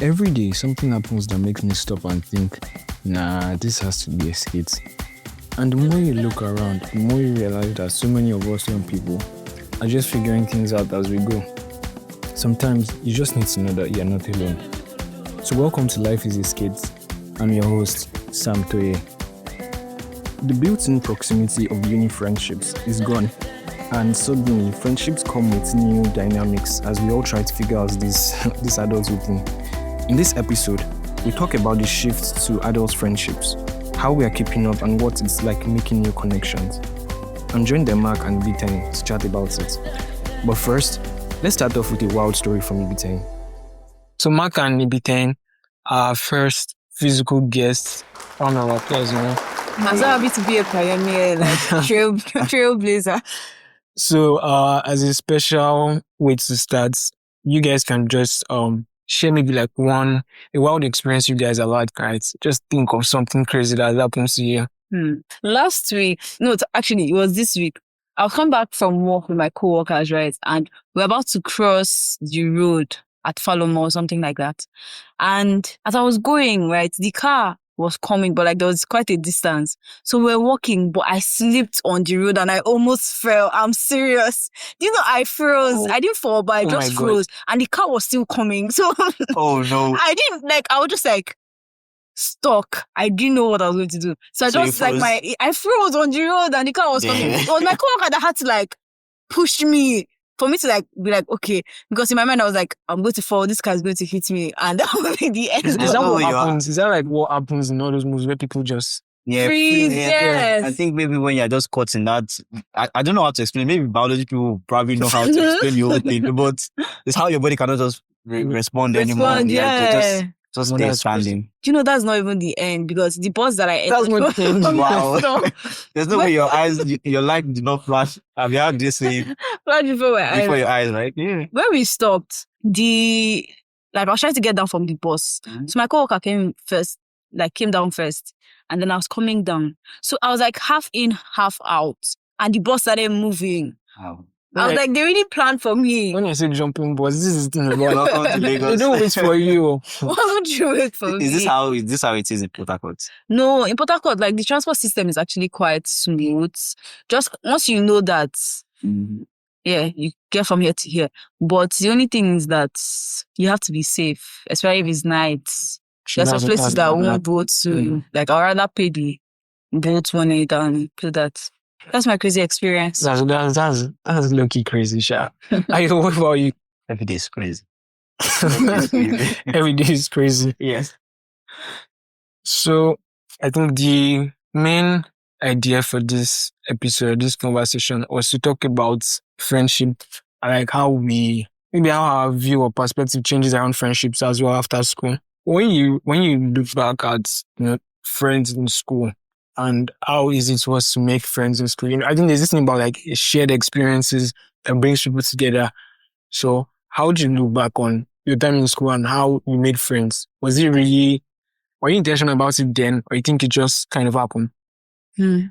Every day, something happens that makes me stop and think, nah, this has to be a skit. And the more you look around, the more you realize that so many of us young people are just figuring things out as we go. Sometimes you just need to know that you're not alone. So welcome to Life is a Skit. I'm your host, Sam Toye. The built-in proximity of uni friendships is gone. And suddenly, friendships come with new dynamics as we all try to figure out this adult routine. In this episode, we talk about the shift to adult friendships, how we are keeping up, and what it's like making new connections. I'm joined by Mark and Ibitein to chat about it. But first, let's start off with a wild story from Ibitein. So Mark and Ibitein are first physical guests on our class, I'm so happy to be a pioneer, like trailblazer. So as a special way to start, you guys can just share maybe like a wild experience you guys have had, right? Just think of something crazy that happens to you. Last week, it was this week. I'll come back from work with my co-workers, right? And we're about to cross the road at Faloma or something like that. And as I was going, right, the car was coming, but like there was quite a distance. So we're walking, but I slipped on the road and I almost fell. I'm serious. You know, I froze. I didn't fall, but I just froze. And the car was still coming. So oh no. I was just like stuck. I didn't know what I was going to do. So I just I froze on the road and the car was coming. It was my coworker that had to like push me for me to like be like, okay, because in my mind I was like, I'm going to fall, this car is going to hit me, and that will be the end. Is that what happens? Is that like what happens in all those movies where people just freeze? Yes. I think maybe when you're just caught in that, I don't know how to explain. Maybe biology people probably know how to explain the whole thing, but it's how your body cannot just respond anymore. Yeah. Just stay standing. You know, that's not even the end, because the bus that I entered. That's what wow. There's no way your light did not flash. Have you had this thing? Flash before your eyes, right? Yeah. When we stopped, I was trying to get down from the bus. Mm-hmm. So my coworker came down first. And then I was coming down. So I was like half in, half out. And the bus started moving. Wow. I was like, they really planned for me. When I say jumping bus, this is the thing about they don't wait for you. Why would you wait for me? Is this how it is in Port Harcourt? No, in Port Harcourt, like the transport system is actually quite smooth. Just once you know that, you get from here to here. But the only thing is that you have to be safe, especially if it's night. There's some places that won't go to. Like, I'd rather pay the boat money than pay that. That's my crazy experience. That's low-key crazy, Sha. What about you? Every day is crazy. Every day is crazy. Yes. So, I think the main idea for this episode, this conversation, was to talk about friendship and like how our view or perspective changes around friendships as well after school. When you look back at friends in school, and how easy it was to make friends in school. I think there's this thing about like shared experiences that brings people together. So how do you look back on your time in school and how you made friends? Were you intentional about it then, or you think it just kind of happened?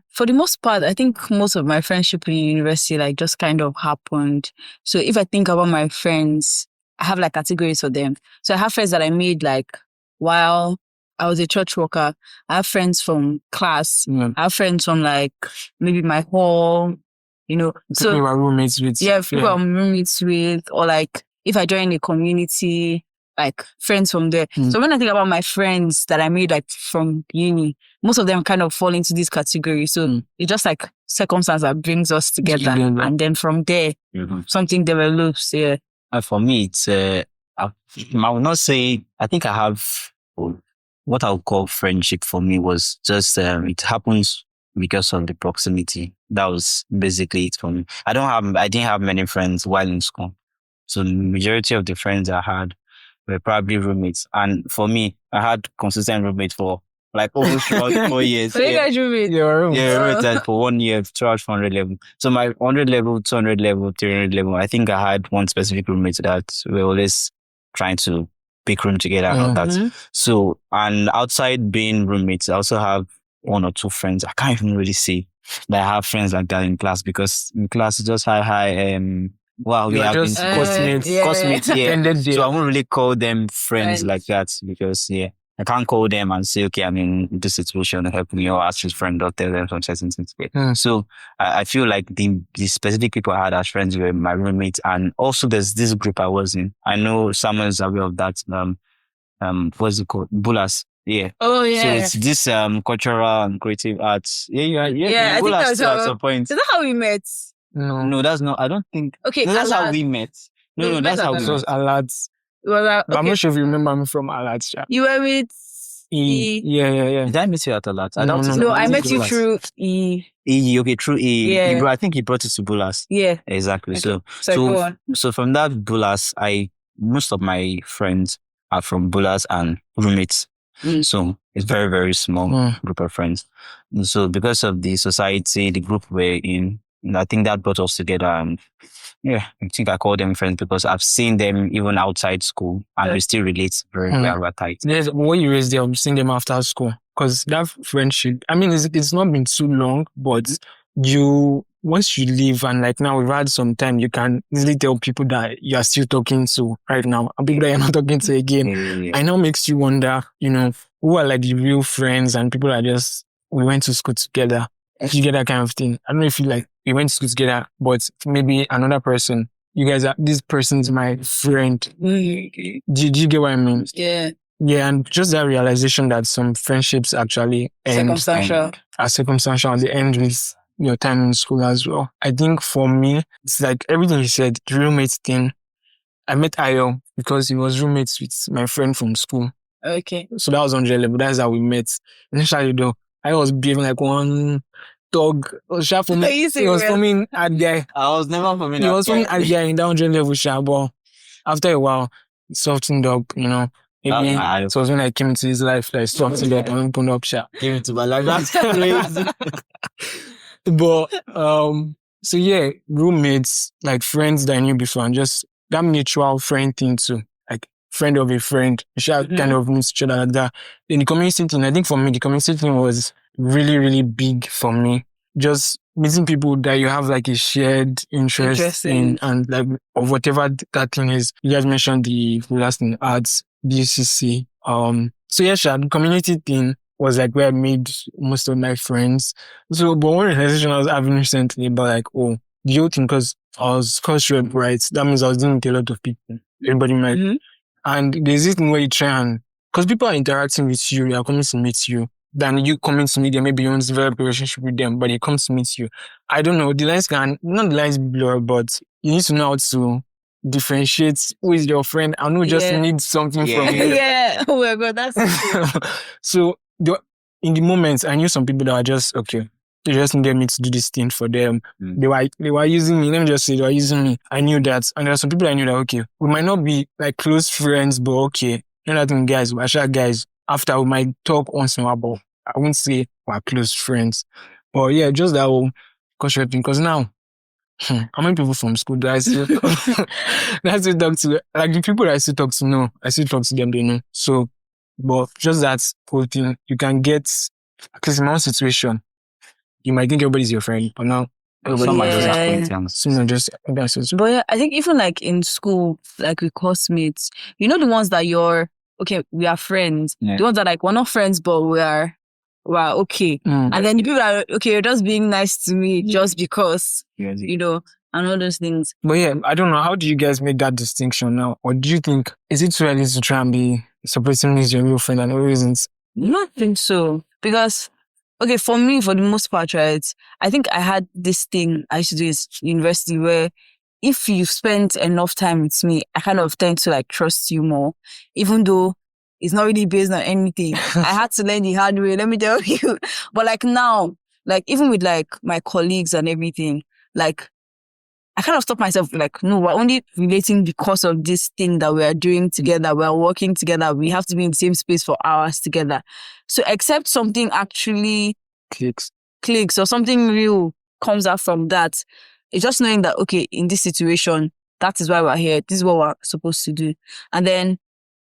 For the most part, I think most of my friendship in university like just kind of happened. So if I think about my friends, I have like categories for them. So I have friends that I made like while I was a church worker. I have friends from class. I have friends from like maybe my hall, So you are roommates with. Yeah, people I'm roommates with, or like if I join a community, like friends from there. So when I think about my friends that I made like from uni, most of them kind of fall into this category. So it's just like circumstance that brings us together, and then from there something develops. Yeah. And for me, it's I will not say. I think I have. What I would call friendship for me was just, it happens because of the proximity. That was basically it for me. I didn't have many friends while in school. So the majority of the friends I had were probably roommates. And for me, I had consistent roommates for like almost 4 years. So you guys roommates? Roommates for 1 year throughout 400 level. So my 100 level, 200 level, 300 level, I think I had one specific roommate that we were always trying to pick room together and all that. So, and outside being roommates, I also have one or two friends. I can't even really say that I have friends like that in class, because in class it's just hi, Wow, we You are have been just together. cosmates Yeah. ended there. So I won't really call them friends Friends. like that because I can't call them and say, okay, I'm in this situation, help me, or ask his friend or tell them some certain things. So I feel like the specific people I had as friends were my roommates, and also there's this group I was in. I know someone is aware of that. What's it called? Bulas. Yeah. Oh So yeah. it's this cultural and creative arts. Yeah, Yeah, I think Bulas that's too at how. some point. Is that how we met? No, that's not. I don't think. Okay, No, that's how Alad. we met. No, we No, met that's how at we It was met. Alat. Well, But I'm okay. not sure if you remember me from Alat. Yeah. You were with E. Yeah. Did I meet you at a lot? I No, doubt it. No, I Was it met you Bulas? through E. Okay, true. Yeah. I think he brought it to Bulas. Yeah. Exactly. Okay. So go on. So from that Bulas, most of my friends are from Bulas and roommates. So it's very, very small group of friends. And so because of the society, the group we're in, I think that brought us together. And I think I call them friends because I've seen them even outside school and we still relate very well. We're tight. There's when you raised them, I'm seeing them after school. Because that friendship, I mean, it's not been too long, but once you leave and like now we've had some time, you can easily tell people that you are still talking to right now and people that you're not talking to again. Yeah. I know makes you wonder, who are like the real friends and people that just, we went to school together. You get that kind of thing. I don't know if you like, we went to school together, but maybe another person, you guys are, this person's my friend. Do you get what I mean? Yeah. Yeah, and just that realization that some friendships actually Circumstantial. are circumstantial and they end with your time in school as well. I think for me, it's like everything you said, the roommate thing. I met Ayo because he was roommates with my friend from school. Okay. So that was on level. That's how we met. Initially though, I was behaving like one dog. Sha for Are me. you He was serious? forming a guy. I was never familiar. He was forming a guy in that 100 level sha, but after a while, he softened up, Maybe That- so it was when I came into his life that I softened up and opened up sha. Give it to my life. That's crazy. But so yeah, roommates, like friends that I knew before, and just that mutual friend thing too. Like friend of a friend. We shall kind of miss each other like that. Then the community thing, I think for me, the community thing was really, really big for me. Just meeting people that you have like a shared interest in and like of whatever that thing is. You guys mentioned the last thing, arts, BCC. So yeah, the community thing was like where I made most of my friends. So, but one realization I was having recently about like, the whole thing, because I was cultural, right? That means I was dealing with a lot of people. Everybody might. And there's this thing where you try and, because people are interacting with you, they are coming to meet you. Then you coming to meet them, maybe you want to develop a relationship with them, but they come to meet you. I don't know, the lines not the lines blur, but you need to know how to differentiate who is your friend and who just needs something from you. Yeah. Oh my God, that's So in the moment, I knew some people that were just, okay, they just needed me to do this thing for them. They were using me. Let me just say, they were using me. I knew that. And there are some people I knew that, okay, we might not be like close friends, but okay, guys, we're sure guys, after we might talk once in a while, but I wouldn't say we're close friends. But yeah, just that whole cultural thing. Because now, how many people from school do I still talk to? Like the people that I still talk to know, I still talk to them, they know. So, but just that whole thing, you can get, because in my own situation, you might think everybody's your friend, but now everybody Some are just Yeah. acquaintance. But yeah, I think even like in school, like with classmates, the ones that we are friends. Yeah. The ones that like, we're not friends, but we're okay. And then the people that are, okay, you're just being nice to me just because, and all those things. But yeah, I don't know. How do you guys make that distinction now? Or do you think, is it too early to try and be separating who is your real friend and who isn't? I don't think so. Because, okay, for me, for the most part, right, I think I had this thing I used to do in university where if you spent enough time with me, I kind of tend to like trust you more, even though it's not really based on anything. I had to learn the hard way, let me tell you. But like now, like even with like my colleagues and everything, like I kind of stop myself like, no, we're only relating because of this thing that we are doing together. We're working together. We have to be in the same space for hours together. So except something actually clicks or something real comes out from that, it's just knowing that, okay, in this situation, that is why we're here. This is what we're supposed to do. And then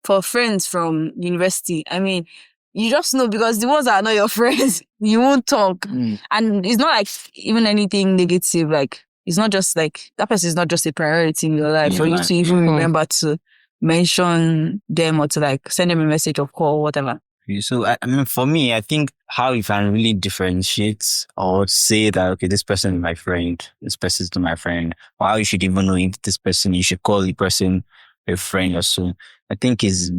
for friends from university, I mean, you just know because the ones that are not your friends, you won't talk. And it's not like even anything negative, like it's not just like that person is not just a priority in your life for you to even remember to mention them or to like send them a message or call, whatever. So, I mean, for me, I think how you can really differentiate or say that, okay, this person is my friend, this person is not my friend, or how you should even know if this person, you should call the person a friend or so, I think is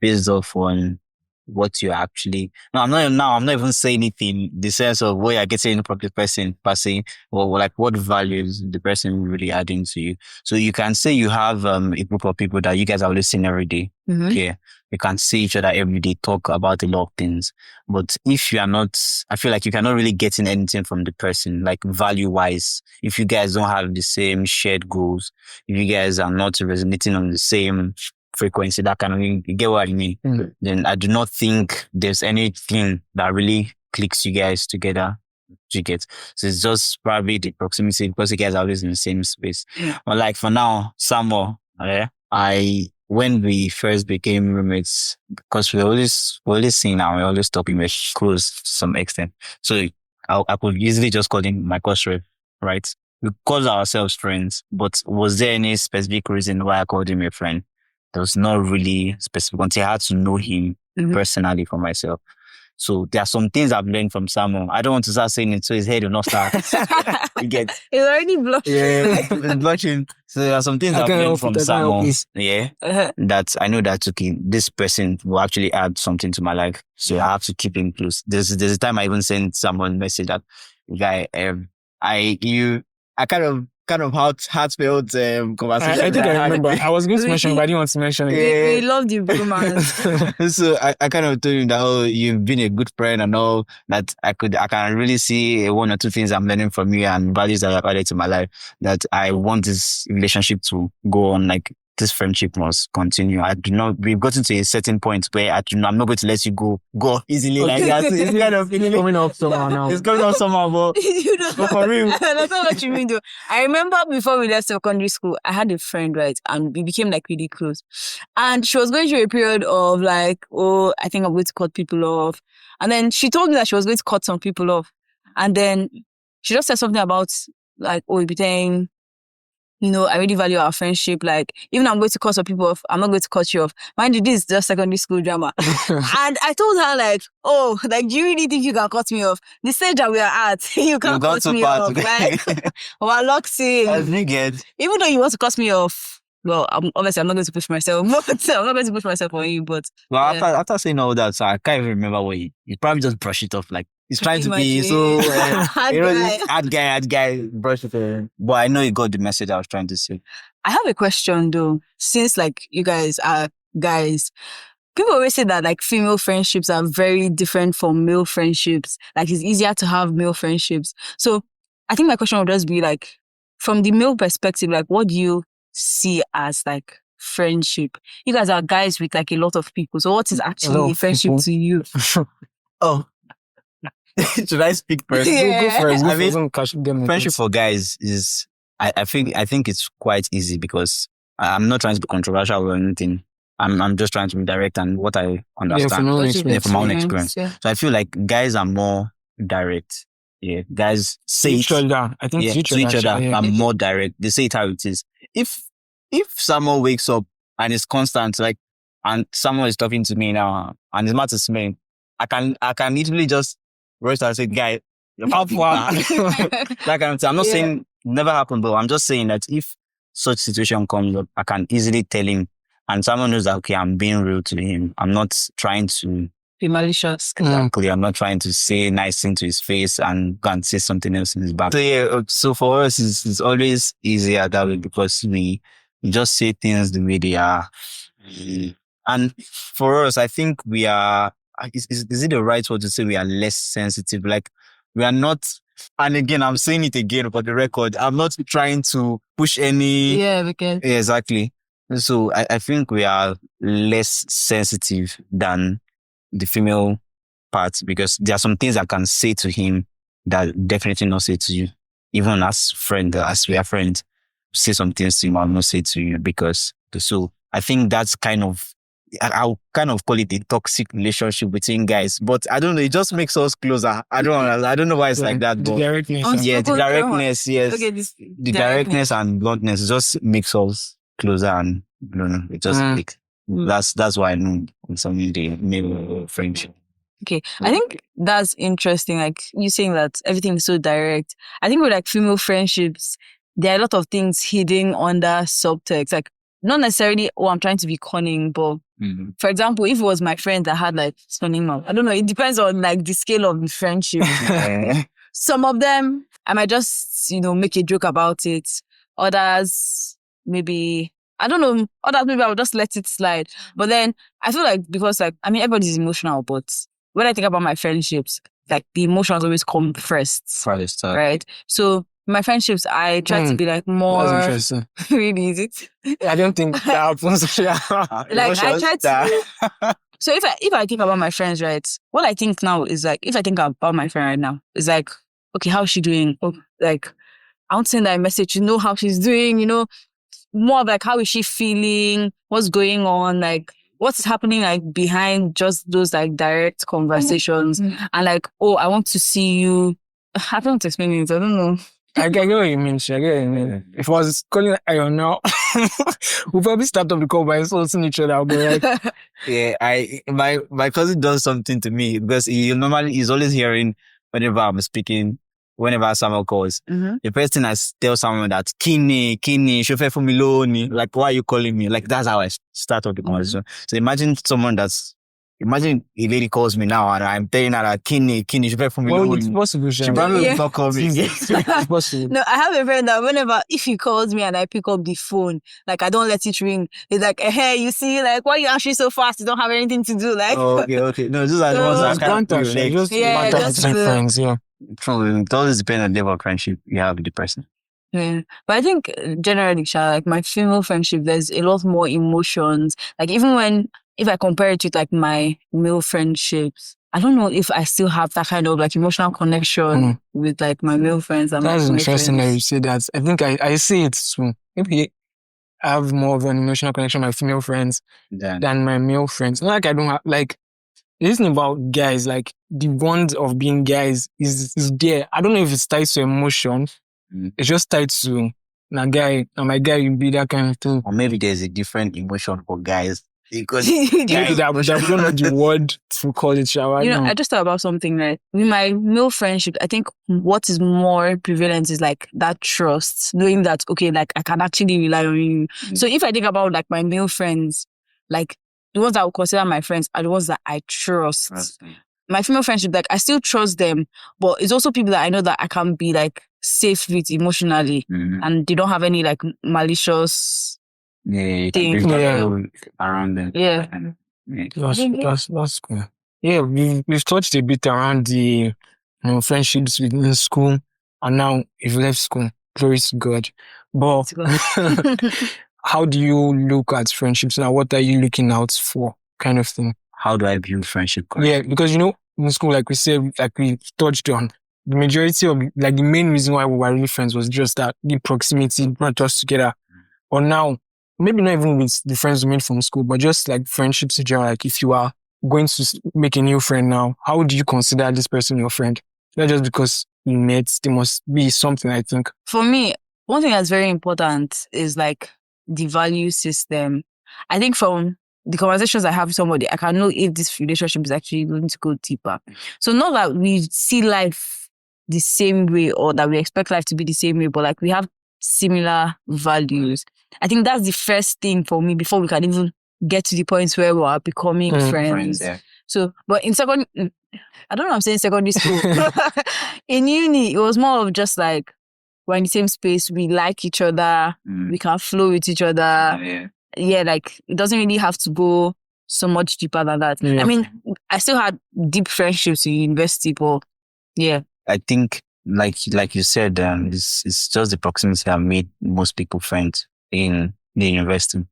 based off on what you actually, no, I'm not even saying anything in the sense of what you're getting from the person per se, or like what values the person really adding to you. So you can say you have a group of people that you guys are always seeing every day. Okay. You can see each other every day, talk about a lot of things. But if you are not, I feel like you cannot really get in anything from the person, like value wise. If you guys don't have the same shared goals, if you guys are not resonating on the same frequency, that kind of thing, you get what I mean? Then I do not think there's anything that really clicks you guys together. You get, so it's just probably the proximity because you guys are always in the same space. But like for now, Samuel, when we first became roommates, because we always sing now, we always talking, we're close to some extent. So I could easily just call him my course rep, right? We call ourselves friends, but was there any specific reason why I called him a friend? There was not really specific until I had to know him personally for myself. So there are some things I've learned from Samuel. I don't want to start saying it so his head will not start. You get? He's already blushing. Yeah, he's blushing. So there are some things I've learned from Samuel. Yeah, that I know that okay, this person will actually add something to my life. So I have to keep him close. There's a time I even sent someone a message that guy, I kind of heartfelt conversation. I think I remember. I was going to mention, but I didn't want to mention it. We love the bromance. So I kind of told him that, oh, you've been a good friend and all that I can really see one or two things I'm learning from you and values that I've added to my life that I want this relationship to go on, like this friendship must continue. We've gotten to a certain point where I'm not going to let you go easily like that. It's kind of coming up somehow now. It's coming up somehow, but for real. That's not what you mean though. I remember before we left secondary school, I had a friend, right? And we became like really close. And she was going through a period of like, oh, I think I'm going to cut people off. And then she told me that she was going to cut some people off. And then she just said something about like, oh, Ibitein, you know, I really value our friendship. Like, even I'm going to cut some people off, I'm not going to cut you off. Mind you, this is just secondary school drama. And I told her, like, oh, like, do you really think you can cut me off? The stage that we are at, you can't cut me off. Like, we're locked in. As you get. Even though you want to cut me off, well, obviously, I'm not going to push myself. But I'm not going to push myself on you, but... Well, yeah. After saying all that, so I can't even remember what you probably just brush it off, like, he's trying to be so hard guy, brush it off. But I know you got the message I was trying to say. I have a question though. Since like you guys are guys, people always say that like female friendships are very different from male friendships. Like it's easier to have male friendships. So I think my question would just be like, from the male perspective, like what do you see as like friendship? You guys are guys with like a lot of people. So what is actually friendship to you? Oh. Should I speak first? Yeah. Go first. I mean, friendship for guys is, I think it's quite easy because I'm not trying to be controversial or anything. I'm just trying to be direct and what I understand. From my own experience. Yeah. So I feel like guys are more direct. Yeah, guys say each other. I think to each other are more direct. They say it how it is. If someone wakes up and is constant, like, and someone is talking to me now and his mouth is smelling, I can literally just rush and say, guy, how far? That kind of thing. I'm not saying never happened, but I'm just saying that if such situation comes up, I can easily tell him, and someone knows that okay, I'm being real to him. I'm not trying to be malicious. Exactly. I'm not trying to say nice thing to his face and go and say something else in his back. So yeah, so for us, it's always easier that way because we just say things the way they are. And for us, I think we are, is it the right word to say we are less sensitive? Like we are not, and again, I'm saying it again for the record, I'm not trying to push any. Yeah, because. Yeah, exactly. So I think we are less sensitive than the female part because there are some things I can say to him that definitely not say to you. Even as we are friends, say some things to him I'll not say to you because so I think that's kind of I'll kind of call it a toxic relationship between guys, but I don't know. It just makes us closer. I don't know why it's like that, The but directness. yeah, the Unspoken directness, yes, Okay, this the directness and bluntness just makes us closer, and I don't know. It just like that's why I know it's something they made friendship. Okay, I think that's interesting. Like you saying that everything is so direct. I think with like female friendships, there are a lot of things hidden under subtext. Like not necessarily, oh, I'm trying to be cunning, but for example, if it was my friend that had like stunning mouth, I don't know. It depends on like the scale of the friendship. Some of them, I might just make a joke about it. Others, maybe I don't know. Others, maybe I'll just let it slide. But then I feel like because like everybody's emotional, but when I think about my friendships, like the emotions always come first, right? So my friendships, I try to be like more. That's interesting. Really, is it? I don't think that happens. Like I try to. So if I think about my friends, right? What I think now is like if I think about my friend right now, it's like, okay, how's she doing? Oh, like I won't send her a message to know how she's doing. More of like how is she feeling? What's going on? Like what's happening like behind just those like direct conversations and like, oh, I want to see you. I don't explain it. I don't know. I get what you mean. I get what you mean. If I was calling Ayon now, we'll probably start off the call by insulting each other. I'll be like, yeah, my cousin does something to me because he's always hearing whenever I'm speaking, whenever someone calls, the person I tell someone that Kini, chauffeur for me lonely. Like, why are you calling me? Like, that's how I start off the conversation. So imagine a lady calls me now and I'm telling her that Kini, chauffeur for me lonely. It's possible. She probably will not call me. It's possible. No, I have a friend that whenever, if he calls me and I pick up the phone, like I don't let it ring. He's like, hey, you see, like, why you answering so fast? You don't have anything to do. Like, okay. No, these are the ones that kind of Just just friends, yeah. Probably, it always depends on the level of friendship you have with the person. Yeah. But I think generally, like my female friendship, there's a lot more emotions. Like even if I compare it to like my male friendships, I don't know if I still have that kind of like emotional connection with like my male friends. And That's my interesting friends. that you say that. I think I see it too. Maybe I have more of an emotional connection with my female friends than my male friends. Not like I don't have, like, this thing about guys, like the bond of being guys is there. I don't know if it's tied to emotion. It's just tied to my guy, you be that kind of thing. Or maybe there's a different emotion for guys. Because that don't know the word to call it shower. I just thought about something, right? With my male friendship, I think what is more prevalent is like that trust, knowing that, okay, like I can actually rely on you. So if I think about like my male friends, like the ones that I would consider my friends are the ones that I trust. My female friendship, like I still trust them, but it's also people that I know that I can be like safe with emotionally and they don't have any like malicious thing around them. Yeah. That's cool. Yeah, we've touched a bit around the friendships within school, and now you've left school. Glory to God. But how do you look at friendships now? What are you looking out for? Kind of thing. How do I view friendship? Yeah, because in school, like we said, like we touched on, the majority of like the main reason why we were really friends was just that the proximity brought us together. Or now, maybe not even with the friends we made from school, but just like friendships in general. Like if you are going to make a new friend now, how do you consider this person your friend? Not just because you met, there must be something, I think. For me, one thing that's very important is like the value system. I think from the conversations I have with somebody, I can know if this relationship is actually going to go deeper. So not that we see life the same way or that we expect life to be the same way, but like we have similar values. I think that's the first thing for me before we can even get to the point where we are becoming friends. Yeah. So, but in I don't know, I'm saying secondary school. In uni, it was more of just like, we're in the same space, we like each other, we can flow with each other. Yeah, like it doesn't really have to go so much deeper than that. Yeah. I mean, I still had deep friendships in university, but yeah. I think, like you said, it's just the proximity that made most people friends in the university.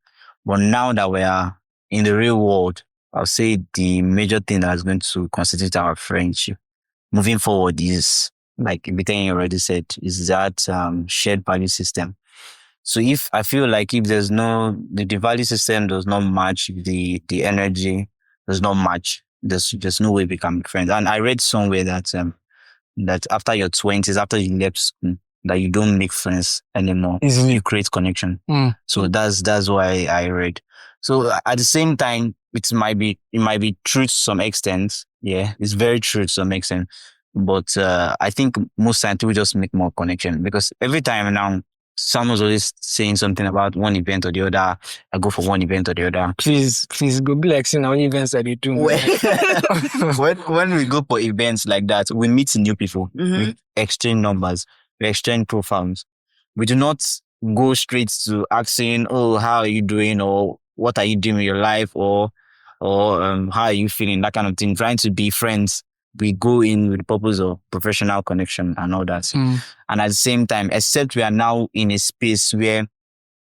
But now that we are in the real world, I'll say the major thing that is going to constitute our friendship moving forward is, like Ibitein already said, is that shared value system. So if I feel like if there's the value system does not match, the energy does not match, there's no way we can be friends. And I read somewhere that after your 20s, after you left school, that you don't make friends anymore. Easily. You create connection. Mm. So that's why I read. So at the same time, it might be true to some extent. Yeah, it's very true to some extent. But I think most times people just make more connection, because every time now someone's always saying something about one event or the other. I go for one event or the other. Please go be like seeing our events that they do. When we go for events like that, we meet new people. We exchange numbers. We exchange profiles. We do not go straight to asking, "Oh, how are you doing?" or "What are you doing in your life?" or "How are you feeling?" That kind of thing. Trying to be friends. We go in with the purpose of professional connection and all that. And at the same time, except we are now in a space where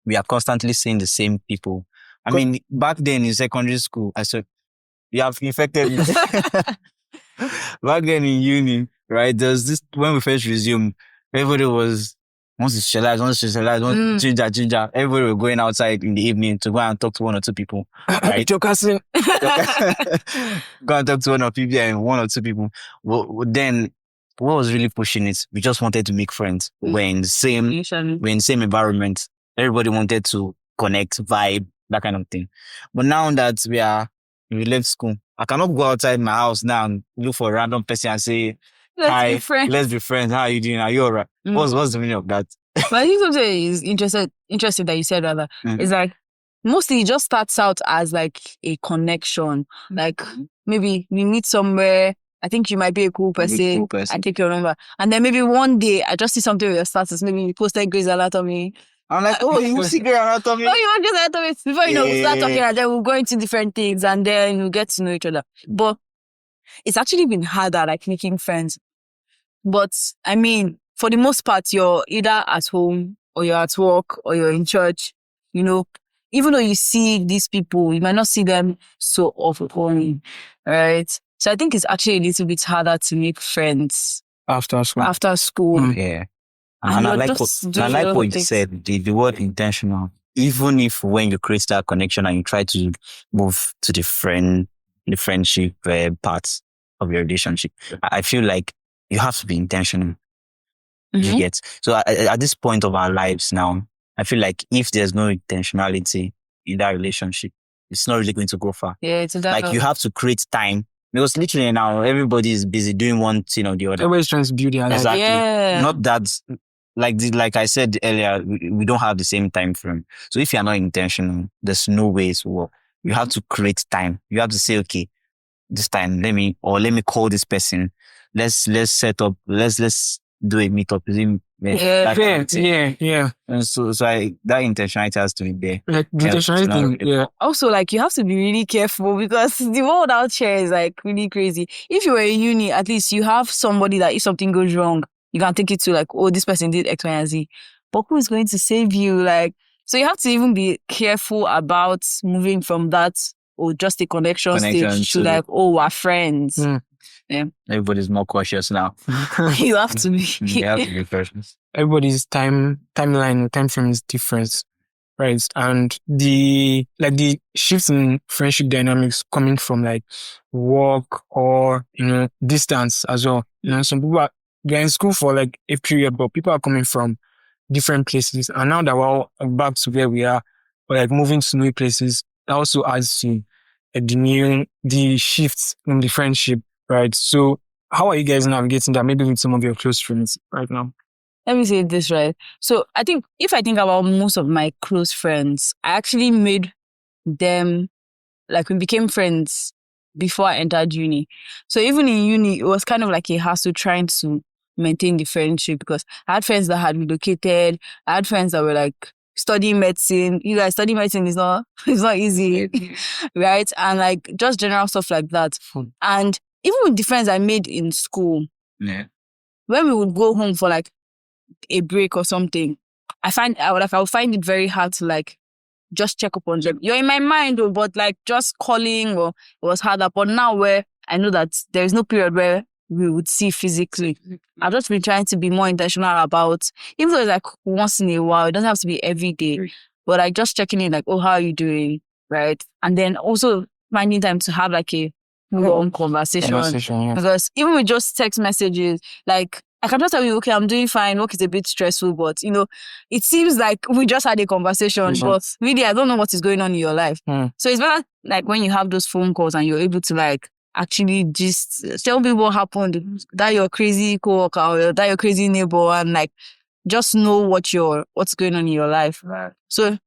we are constantly seeing the same people. I mean, back then in secondary school, I said, you have infected me. Back then in uni, right? There's this, when we first resumed, everybody was, wants to socialize, wants to ginger. Everybody were going outside in the evening to go and talk to one or two people. Right? Your cousin. Go and talk to one or two people. Well, then, what was really pushing it? We just wanted to make friends. We're in the same environment. Everybody wanted to connect, vibe, that kind of thing. But now that we left school, I cannot go outside my house now and look for a random person and say, "Hi, let's be friends. How are you doing? Are you alright?" What's the meaning of that? But I think something is interesting that you said that. It's like, mostly it just starts out as like a connection. Like maybe we meet somewhere. I think you might be a cool person. I take your number. And then maybe one day I just see something with your status. Maybe you posted Grey's Anatomy. I'm like, "Oh, you see Grey's Anatomy?" Oh, you want Grey's Anatomy? Before you know, we'll start talking and then we'll go into different things and then we'll get to know each other. But it's actually been harder, like making friends. But I mean, for the most part, you're either at home or you're at work or you're in church. You know, even though you see these people, you might not see them so often, right? So I think it's actually a little bit harder to make friends After school. Yeah. And I like what you said, the word intentional. Even if when you create that connection and you try to move to the friendship parts of your relationship, I feel like you have to be intentional. You get? So at this point of our lives now, I feel like if there's no intentionality in that relationship, it's not really going to go far. Yeah, it's that. Like you have to create time. Because literally now everybody is busy doing one thing or the other. Everybody's trying to build their life. Exactly. Yeah. Not that, like I said earlier, we don't have the same time frame. So if you're not intentional, there's no way to work. You have to create time. You have to say, okay, this time let me call this person. Let's set up. Let's do a meetup. Yeah. And so that intentionality has to be there. Like the intentionality thing, yeah. Also, like you have to be really careful because the world out here is like really crazy. If you were in uni, at least you have somebody that if something goes wrong, you can take it to like, oh, this person did X, Y, and Z. But who is going to save you? Like, so you have to even be careful about moving from that or just a connection stage to like, oh, we're friends. Yeah. Everybody's more cautious now. You have to be. You have to be cautious. Everybody's timeline, time frame is different, right? And the shifts in friendship dynamics coming from like work or distance as well. Some people they're in school for like a period, but people are coming from different places, and now that we're all back to where we are, or like moving to new places, that also adds to the shifts in the friendship. Right. So how are you guys navigating that? Maybe with some of your close friends right now. Let me say this, right? So I think if I think about most of my close friends, I actually made them, like we became friends before I entered uni. So even in uni, it was kind of like a hassle trying to maintain the friendship because I had friends that had relocated. I had friends that were like studying medicine. You guys, studying medicine is not easy, right? And like just general stuff like that. And even with the friends I made in school, when we would go home for like a break or something, I would find it very hard to like just check up on them. You're in my mind, but like just calling or it was harder. But now where I know that there is no period where we would see physically. I've just been trying to be more intentional about, even though it's like once in a while, it doesn't have to be every day, but like just checking in, like, oh, how are you doing? Right. And then also finding time to have like a long conversation. Yeah. Because even with just text messages, like I can just tell you, okay, I'm doing fine. Work is a bit stressful, but it seems like we just had a conversation, but really I don't know what is going on in your life. So it's better like when you have those phone calls and you're able to like actually just tell me what happened, that your crazy coworker or that your crazy neighbor, and like just know what's going on in your life. Right. So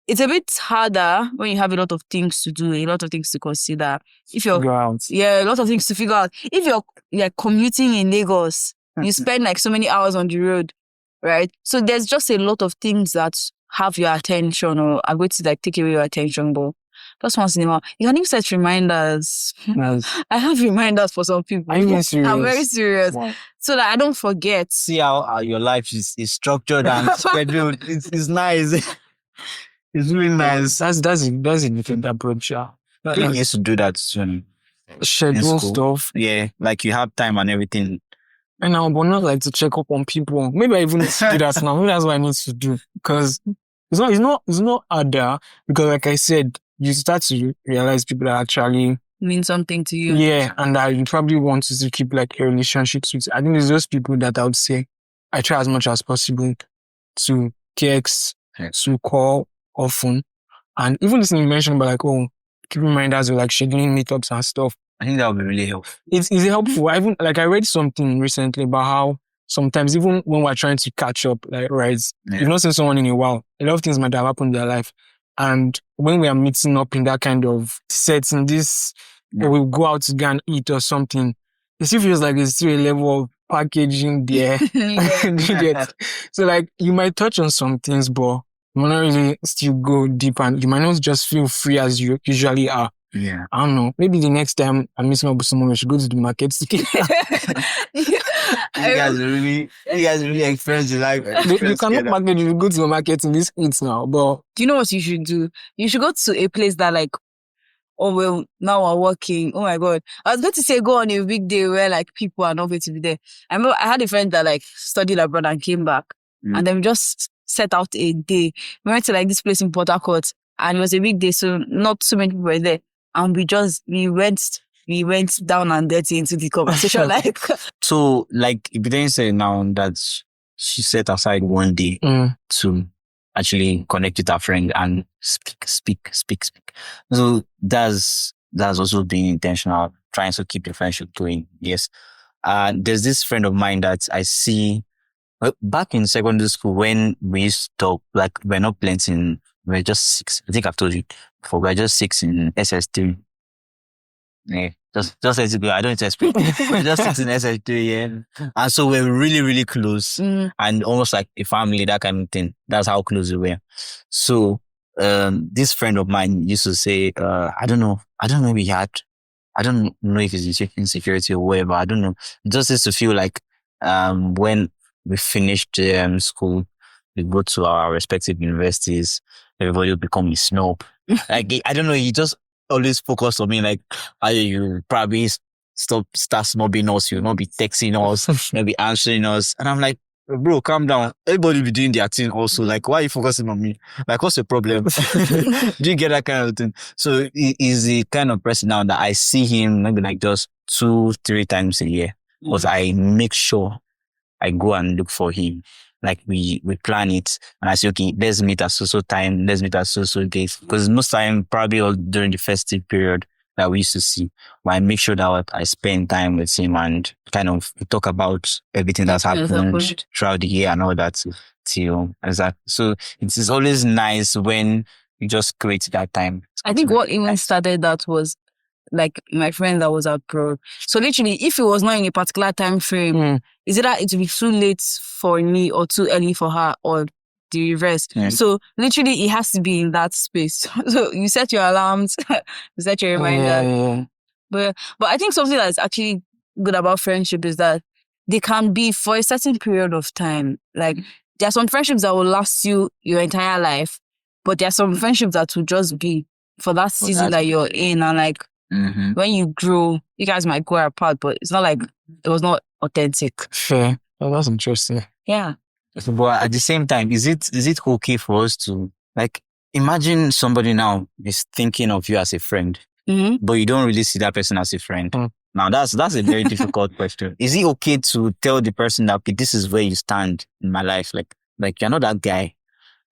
it's a bit harder when you have a lot of things to do, a lot of things to consider. If you're a lot of things to figure out. If you're like commuting in Lagos, you spend like so many hours on the road, right? So there's just a lot of things that have your attention or are going to like take away your attention, but just once in a while. You can even set reminders. Yes. I have reminders for some people. Are you being serious? I'm very serious. Wow. So that I don't forget. See how your life is structured and scheduled. It's nice. It's really nice. That's a different approach. Yeah. I used to do that soon. Schedule stuff. Yeah, like you have time and everything. And now, but not like to check up on people. Maybe I even need to do that now. Maybe that's what I need to do. Because it's not harder. Because like I said, you start to realize people that actually mean something to you. Yeah, and that you probably want to keep like a relationships with. I think it's those people that I would say I try as much as possible to text, to call often. And even this thing you mentioned about like, oh, keep reminders of like scheduling meetups and stuff. I think that would be really helpful. It's helpful. I read something recently about how sometimes even when we're trying to catch up, like, right, you've not seen someone in a while, a lot of things might have happened in their life. And when we are meeting up in that kind of setting, or we'll go out to go and eat or something, it still feels like there's still a level of packaging there. So like you might touch on some things, but you might not really still go deep and you might not just feel free as you usually are. Yeah. I don't know. Maybe the next time I'm missing up with someone, we should go to the market. You guys really experience the life. You cannot market, you go to the market in this heat now. But do you know what you should do? You should go to a place that like, oh well, now we're working. Oh my God. I was going to say go on a weekday where like people are not going to be there. I remember I had a friend that like studied abroad and came back. And then we just set out a day. We went to like this place in Port Harcourt and it was a weekday, so not so many people were there. And we went down and dirty into the conversation. Like so, like Ibitein said now that she set aside one day to actually connect with her friend and speak. So that's also being intentional, trying to keep the friendship going. Yes. There's this friend of mine that I see back in secondary school when we used to talk, like we're not plenty. We're just 6. I think I've told you before. We're just 6 in SS3. Yeah, just as I don't need to explain. We're just 6 in SS3, yeah. And so we're really, really close and almost like a family, that kind of thing. That's how close we were. So, this friend of mine used to say, I don't know if I don't know if it's insecurity or whatever. I don't know. It just used to feel like, when we finished, school, we go to our respective universities, everybody will become a snob. Like, I don't know, he just always focus on me, like, you probably start snobbing us, you'll not be texting us, you'll be answering us. And I'm like, bro, calm down. Everybody will be doing their thing also. Like, why are you focusing on me? Like, what's the problem? Do you get that kind of thing? So he's the kind of person now that I see him maybe like just 2-3 times a year. Because I make sure I go and look for him. Like we plan it and I say, okay, let's meet at so time, let's meet at so days. Because most time, probably all during the festive period that we used to see, but I make sure that I spend time with him and kind of talk about everything that's happened throughout the year and all that till that. So it's always nice when you just create that time. I think what even started that was like my friend that was abroad. So literally, if it was not in a particular time frame, is it that it would be too late for me or too early for her or the reverse? Yeah. So literally, it has to be in that space. So you set your alarms, you set your reminders. But I think something that's actually good about friendship is that they can be for a certain period of time. Like there are some friendships that will last you your entire life, but there are some friendships that will just be for that season that you're in, and like Mm-hmm. When you grow, you guys might go apart, but it's not like it was not authentic. Fair. Oh, that's interesting. Yeah. But at the same time, is it okay for us to like imagine somebody now is thinking of you as a friend, but you don't really see that person as a friend? Mm. Now that's a very difficult question. Is it okay to tell the person that okay, this is where you stand in my life? Like you're not that guy.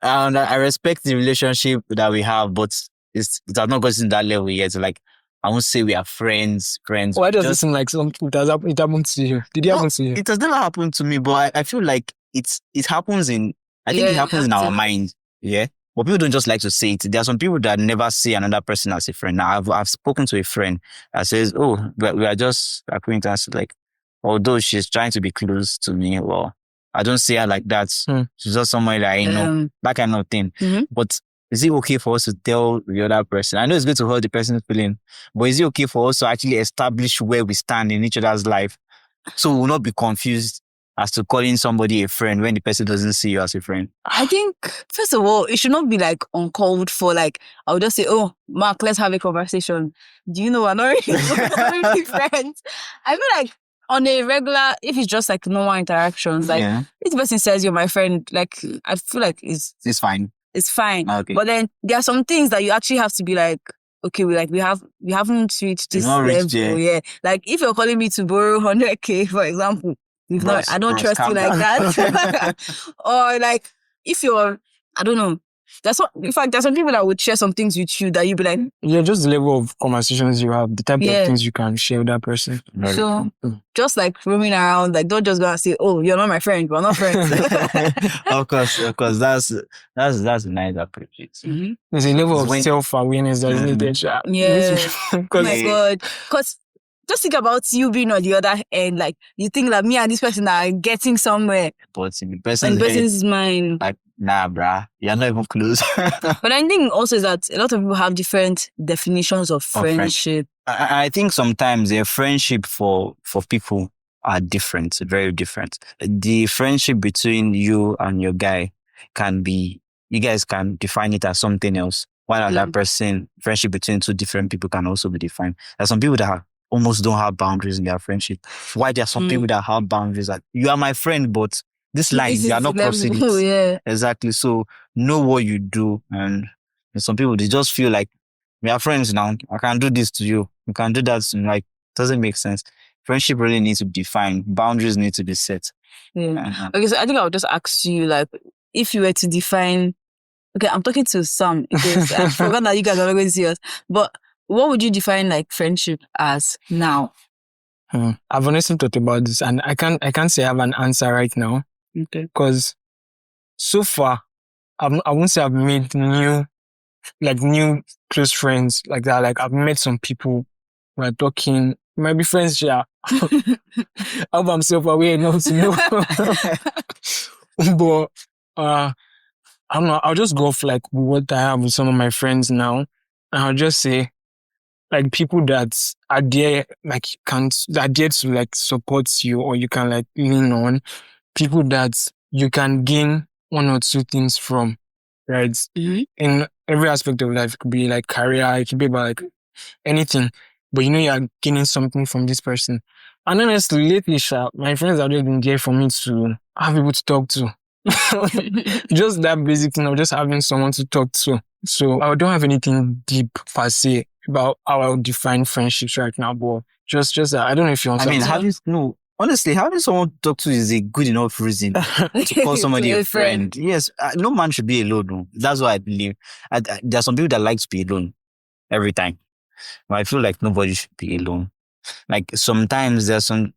And I respect the relationship that we have, but it has not gotten to that level yet. Like I won't say we are friends. Why does it seem like it happened to you? Did it No, happen to you? it has never happened to me, but I feel like it happens in it happens in our mind. Yeah. But people don't just like to say it. There are some people that never see another person as a friend. Now I've spoken to a friend that says, "Oh, we are just acquaintances." Like, although she's trying to be close to me, well, I don't see her like that. She's just somebody that I know, that kind of thing. But is it okay for us to tell the other person? I know it's good to hurt the person's feeling, but is it okay for us to actually establish where we stand in each other's life, so we will not be confused as to calling somebody a friend when the person doesn't see you as a friend? I think, first of all, it should not be like uncalled for. Like, I would just say, oh, Mark, let's have a conversation. Do you know we're not really friends? I feel like on a regular, if it's just like normal interactions, like if the person says you're my friend, like I feel like it's fine. It's fine. Okay. But then there are some things that you actually have to be like, okay, we haven't reached this level. Yeah. Like if you're calling me to borrow 100K, for example, I don't trust you like that. Or like if you're, I don't know. In fact, there's some people that would share some things with you that you'd be like, yeah, just the level of conversations you have, the type of things you can share with that person. So just like roaming around, like don't just go and say, oh, you're not my friend, we're not friends. Of course, that's a nice approach. There's a level of self-awareness that is needed. Yeah. Oh my God. Because just think about you being on the other end. Like you think that me and this person are getting somewhere. But in the person's mind, like, nah, bruh, you're not even close. But I think also is that a lot of people have different definitions of friendship. I think sometimes a friendship for people are different, very different. The friendship between you and your guy can be, you guys can define it as something else. While another person, friendship between two different people can also be defined. There's some people that almost don't have boundaries in their friendship. Why there are some people that have boundaries, like you are my friend, but this line, you are not crossing it. Yeah. Exactly. So know what you do. And some people, they just feel like we are friends now. I can do this to you. You can do that. Like, doesn't make sense. Friendship really needs to be defined. Boundaries need to be set. Yeah. Okay, so I think I would just ask you, like, if you were to define, okay, I'm talking to Sam because I forgot that you guys are not going to see us, but what would you define like friendship as now? I've honestly thought about this and I can't say I have an answer right now. Okay. Because so far, I won't say I've made new close friends like that. Like I've met some people, we're talking, might be friends, yeah. I'm self-aware enough to know. But I don't know, I'll just go off like what I have with some of my friends now. And I'll just say, like people that are there, like are there to like support you or you can like lean on. People that you can gain one or two things from, right? In every aspect of life, it could be like career, it could be about like anything, but you know you're gaining something from this person. And honestly, lately, my friends have just been there for me to have people to talk to. Just that basic thing of just having someone to talk to. So I don't have anything deep per se about how I would define friendships right now, but just that. I don't know if you want to. Honestly, having someone to talk to is a good enough reason to call somebody a friend. Yes, no man should be alone. No. That's what I believe. There are some people that like to be alone every time, but I feel like nobody should be alone. Like sometimes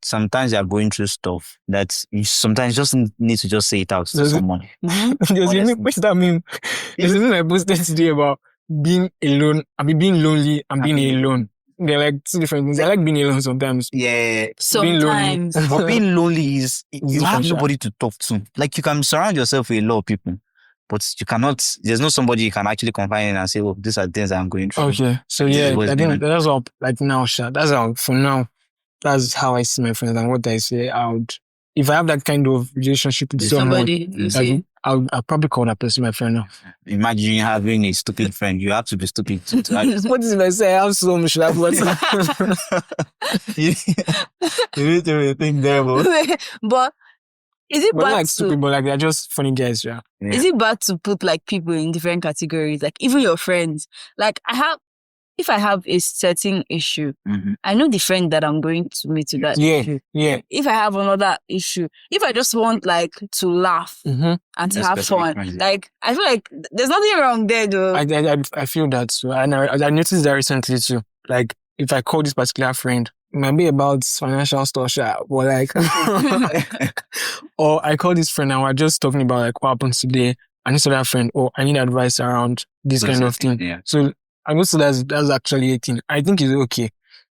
sometimes you're going through stuff that you sometimes just need to just say it out to someone. What's that mean? There's something I posted today about being alone. I mean, being lonely and being alone. They're like two different things. I like being alone sometimes. Yeah. Sometimes. But being lonely is you have nobody to talk to. Like you can surround yourself with a lot of people, but you cannot, there's not somebody you can actually confide in and say, oh, these are things I'm going through. Okay. So yeah, I think that's all like now, that's how, for now, that's how I see my friends and what I say I would if I have that kind of relationship with someone, Somebody, you see. I'll probably call that person my friend now. Imagine having a stupid friend. You have to be stupid to What is if I say I have so much love? you need to think there, but But is it But not bad like to stupid, but like they're just funny guys, yeah. is it bad to put like people in different categories? Like even your friends. Like if I have a certain issue, Mhm. I know the friend that I'm going to meet to that Yeah, issue. yeah. If I have another issue, if I just want like to laugh Mm-hmm. and to That's have specific fun, friends. like I feel like there's nothing wrong there though. I feel that too. And I noticed that recently too. Like if I call this particular friend, it might be about financial stuff, sha, or like, or I call this friend and we're just talking about like what happens today. And this other friend, oh, I need advice around this kind of thing. Yeah. So I would say that's actually a thing. I think it's okay.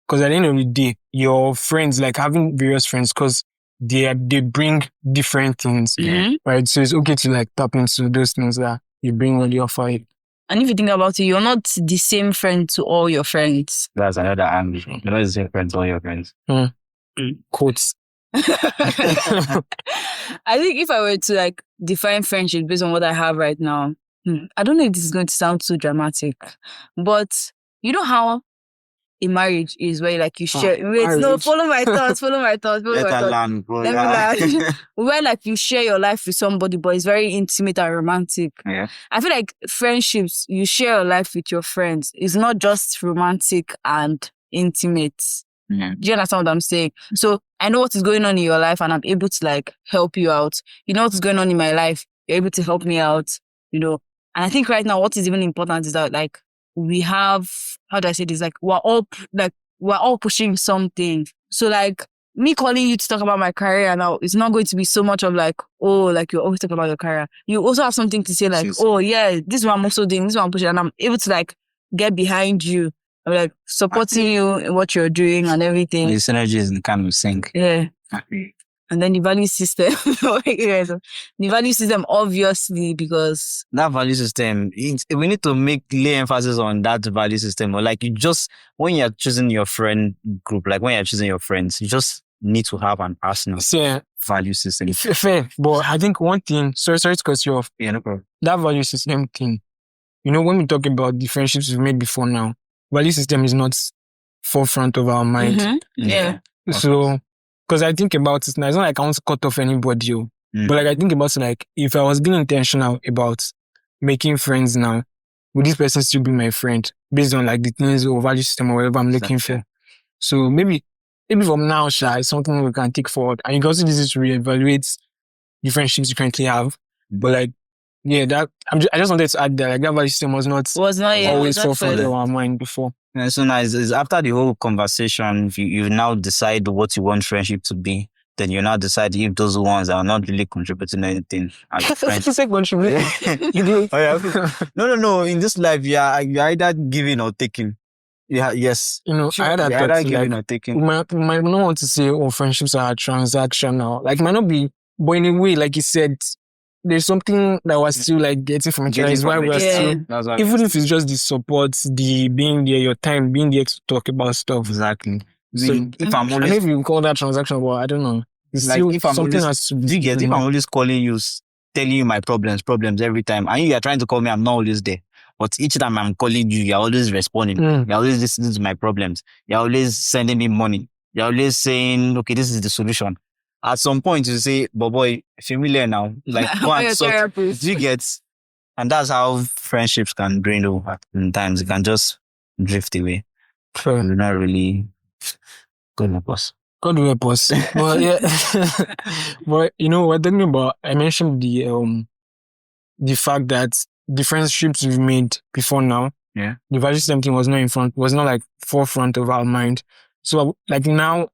Because at the end of the day, your friends, like having various friends, because they bring different things, Mhm. right? So it's okay to like tap into those things that you bring on your fire. And if you think about it, you're not the same friend to all your friends. That's another angle. You're not the same friends, all your friends. Quotes. I think if I were to like define friendship based on what I have right now, I don't know if this is going to sound too dramatic, but you know how a marriage is where like you share. Wait, no, marriage. follow my thoughts. Follow my thoughts. Follow my Let her thoughts. land, bro. Let me land. Where like you share your life with somebody, but it's very intimate and romantic. Yeah. I feel like friendships, you share your life with your friends. It's not just romantic and intimate. Yeah. Do you understand what I'm saying? So I know what is going on in your life and I'm able to like help you out. You know what is going on in my life. You're able to help me out, you know. And I think right now what is even important is that like we have, how do I say this? Like we're all pushing something. So like me calling you to talk about my career now, it's not going to be so much of like, oh, like you always talk about your career. You also have something to say like, oh yeah, this is what I'm also doing, this is what I'm pushing, and I'm able to like get behind you. I'm like supporting you in what you're doing and everything. The synergy is in kind of sync. Yeah. And then the value system. The value system, obviously, because That value system, we need to lay emphasis on that value system. Or like you just, when you're choosing your friend group, like when you're choosing your friends, you just need to have an personal value system. Fair. But I think one thing, sorry to cut you off. Yeah, no problem. That value system thing, you know, when we talk about the friendships we've made before now, value system is not forefront of our mind. Mhm. Yeah. So, because I think about it now, it's not like I want to cut off anybody, but like I think about it like, if I was being intentional about making friends now, would this person still be my friend based on like the things or value system or whatever I'm looking for? So maybe from now, Sha, it's something we can take forward. And you can also use it to reevaluate the friendships you currently have. But like, yeah, I just wanted to add that like that value system was not always forefront of our mind before. Yeah, so nice. Is after the whole conversation, you now decide what you want friendship to be. Then you now decide if those ones are not really contributing anything are your friends. You do. Oh, yeah. No. In this life, you're either giving or taking. Yeah, yes. You know, I had that You're thought, either giving like, or taking. we might not want to say, oh, friendships are transactional. Like, it might not be, but in a way, like you said, there's something that we're still like getting from each other. Is why we're still, That's why even if it's just the support, the being there, your time, being there to talk about stuff. exactly. So, If I'm I don't know if you call that transactional, but I don't know. It's like still if I'm something always, has to be. do you get? If I'm always calling you, telling you my problems every time, and you are trying to call me, I'm not always there. But each time I'm calling you, you're always responding. You're always listening to my problems. You're always sending me money. You're always saying, okay, this is the solution. At some point, you say, but boy, familiar now. Like, go and sort. Do you get? And that's how friendships can drain over. Sometimes it can just drift away. You're not really good with us. God will help us. Well, yeah. But you know, we're talking about, I mentioned the fact that the friendships we've made before now, Yeah. the value system thing was not like forefront of our mind. So like now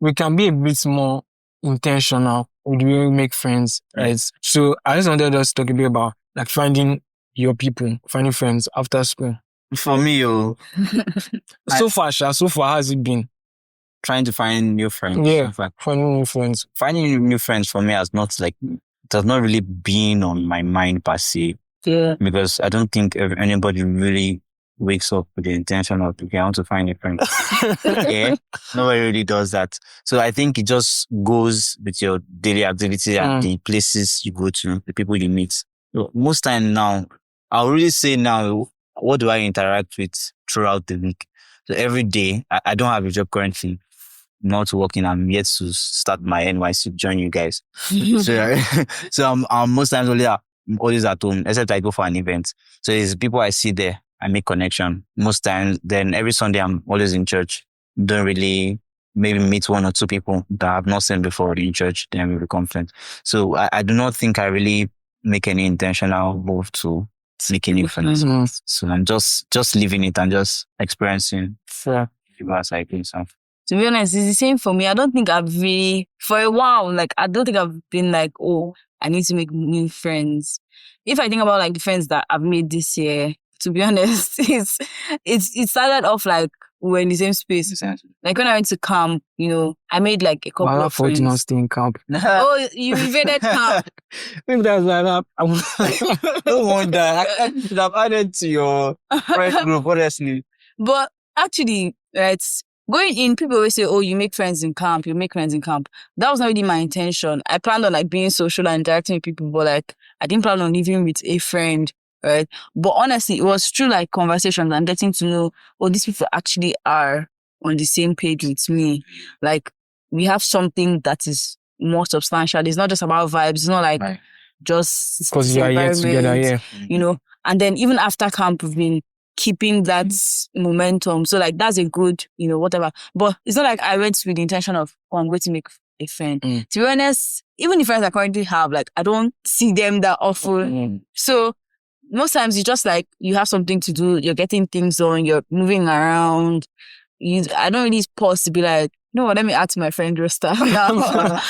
we can be a bit more intentional with the way we make friends, right? So I just wanted us to talk a bit about like finding your people, finding friends after school. For me, So far, how has it been? trying to find new friends. Yeah. In fact, Finding new friends. finding new friends for me has not really been on my mind per se. Yeah. Because I don't think anybody really wakes up with the intention of, okay, I want to find a friend. Yeah, nobody really does that. So I think it just goes with your daily activity and the places you go to, the people you meet. So most time now, I'll really say now, what do I interact with throughout the week? So every day, I don't have a job currently. Not working. I'm yet to start my NYSC, join you guys. So I'm most times always at home, except I go for an event. So it's people I see there, I make connection most times. Then every Sunday I'm always in church. Don't really maybe meet one or two people that I've not seen before in church. Then we become friends. So I do not think I really make any intentional move to make any friends. So I'm just living it and just experiencing people as I can. So. To be honest, it's the same for me. I don't think I've really, for a while, like, I don't think I've been like, oh, I need to make new friends. If I think about like the friends that I've made this year, to be honest, it started off like we were in the same space. Exactly. Like when I went to camp, I made like a couple of friends. Not stay in camp. Oh, you invaded camp. Maybe that's why no wonder. I should have added to your friend group, honestly. But actually, right, going in, people always say, oh, you make friends in camp, you make friends in camp. That was not really my intention. I planned on like being social and interacting with people, but like I didn't plan on living with a friend, right? But honestly, it was through like conversations and getting to know, oh, these people actually are on the same page with me. Like we have something that is more substantial. It's not just about vibes. It's not like just because you are here together, yeah. And then even after camp, we've been keeping that momentum. So like that's a good, whatever. But it's not like I went with the intention of, oh, I'm going to make a friend. To be honest, even the friends I currently have, like I don't see them that often. So most times it's just like you have something to do, you're getting things done, you're moving around. I don't really pause to be like, no, let me add to my friend roster now.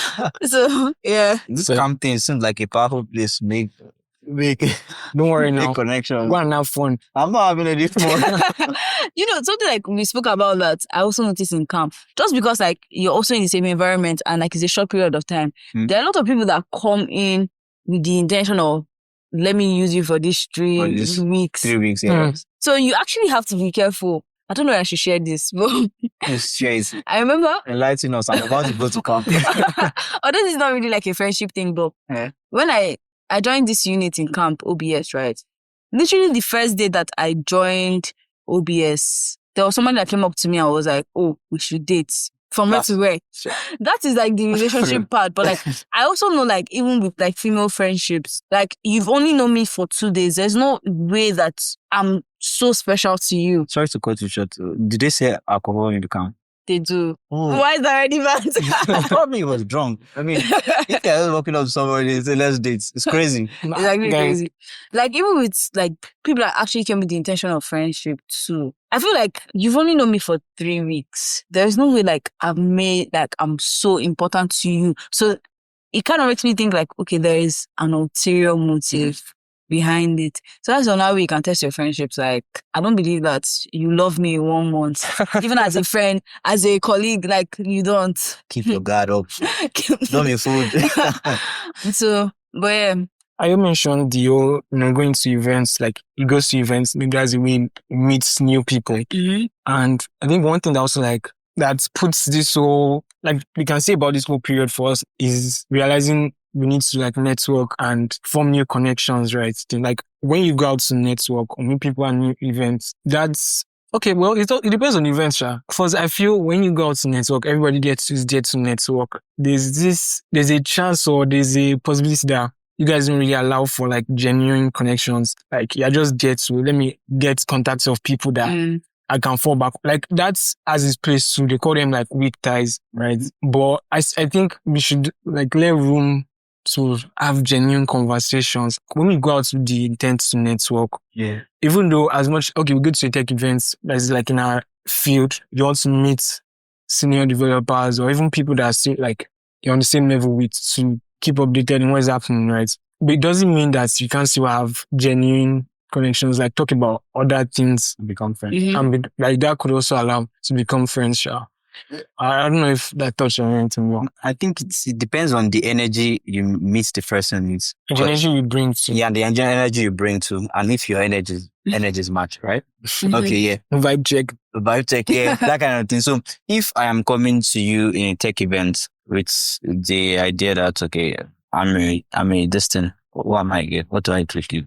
So yeah. This camp thing seems like a powerful place to make don't worry now. Connection. Go and have fun. I'm not having a different. Something like we spoke about that. I also noticed in camp, just because like you're also in the same environment and like it's a short period of time. There are a lot of people that come in with the intention of, let me use you for these 3 weeks. 3 weeks, yeah. So you actually have to be careful. I don't know if I should share this, but I remember enlighten us. I'm about to go to camp. This is not really like a friendship thing, but when I joined this unit in camp, OBS, right? Literally the first day that I joined OBS, there was someone that came up to me and was like, oh, we should date. From where to where? That is like the relationship part. But like, I also know like, even with like female friendships, like you've only known me for 2 days. There's no way that I'm so special to you. Sorry to cut you short. Did they say alcohol in the camp? They do. Oh. Why is that already bad? Probably he was drunk. I mean, if you're walking up to somebody and say, let's date, it's crazy. It's like really crazy. Like even with like people that actually came with the intention of friendship too. I feel like you've only known me for 3 weeks. There's no way like I'm so important to you. So it kind of makes me think like, okay, there is an ulterior motive behind it. So that's on how you can test your friendships. Like, I don't believe that you love me in 1 month. Even as a friend, as a colleague, like you don't. Keep your guard up. Don't be fooled. So, but yeah. I mentioned the whole, going to events, like he goes to events, maybe as he meets new people. And I think one thing that also like, that puts this whole, like we can say about this whole period for us is realizing we need to like network and form new connections, right? Like when you go out to network or meet people at new events, that's okay. Well, it depends on the events, because I feel when you go out to network, everybody gets there to network. There's a chance or there's a possibility that you guys don't really allow for like genuine connections. Like you're just there to let me get contacts of people that I can fall back. Like that's as its place too. They call them like weak ties, right? But I think we should like let room to have genuine conversations. When we go out with the intent to network, even though as much, we go to tech events, that's like in our field, you want to meet senior developers or even people that are still like, you're on the same level with to keep updated in what's happening, right? But it doesn't mean that you can't still have genuine connections, like talk about other things. Become friends. And like that could also allow to become friends, I don't know if that touched on anything more. I think it depends on the energy you meet the person with. The energy you bring to Yeah, the energy you bring to, and if your energies match, right? Okay, yeah. vibe check. Vibe check, yeah, that kind of thing. So if I am coming to you in a tech event with the idea that, okay, I'm a distant, what am I again? What do I do?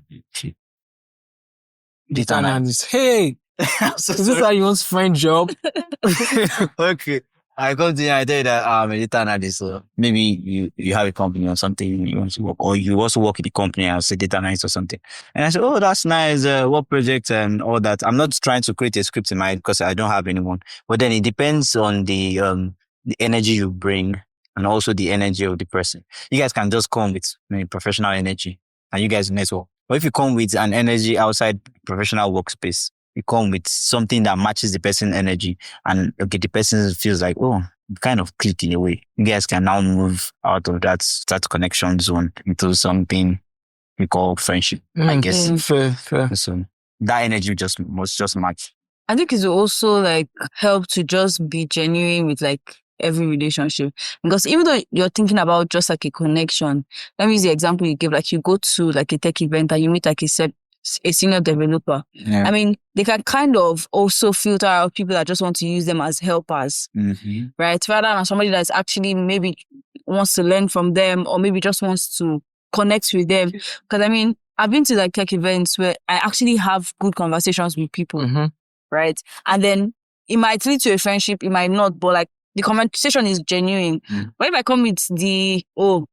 Data analyst. Hey, I'm so is this sorry. how you want to find job? Okay. I come to you, I tell you that I'm a data analyst. So maybe you have a company or something you want to work, or you also work in the company as a data analyst or something. And I said, oh, that's nice. What project and all that. I'm not trying to create a script in my head because I don't have anyone. But then it depends on the energy you bring and also the energy of the person. You guys can just come with professional energy and you guys network. But if you come with an energy outside professional workspace, you come with something that matches the person's energy, and okay, the person feels like, oh, kind of click in a way. You guys can now move out of that connection zone into something we call friendship, I guess. Fair. So that energy must just match. I think it will also like help to just be genuine with like every relationship, because even though you're thinking about just like a connection, let me use the example you gave. Like you go to like a tech event and you meet like a senior developer. Yeah. I mean, they can kind of also filter out people that just want to use them as helpers, right? Rather than somebody that's actually maybe wants to learn from them or maybe just wants to connect with them. Because I mean, I've been to like tech events where I actually have good conversations with people, right? And then it might lead to a friendship, it might not, but like the conversation is genuine. But if I come with this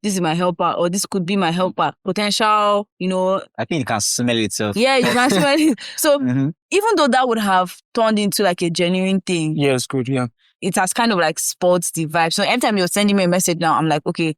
is my helper, or this could be my helper, potential, I think it can smell itself. Yeah, you can smell it. So even though that would have turned into like a genuine thing, yeah, it's good. Yeah, it has kind of like spoiled the vibe. So every time you're sending me a message now, I'm like, okay,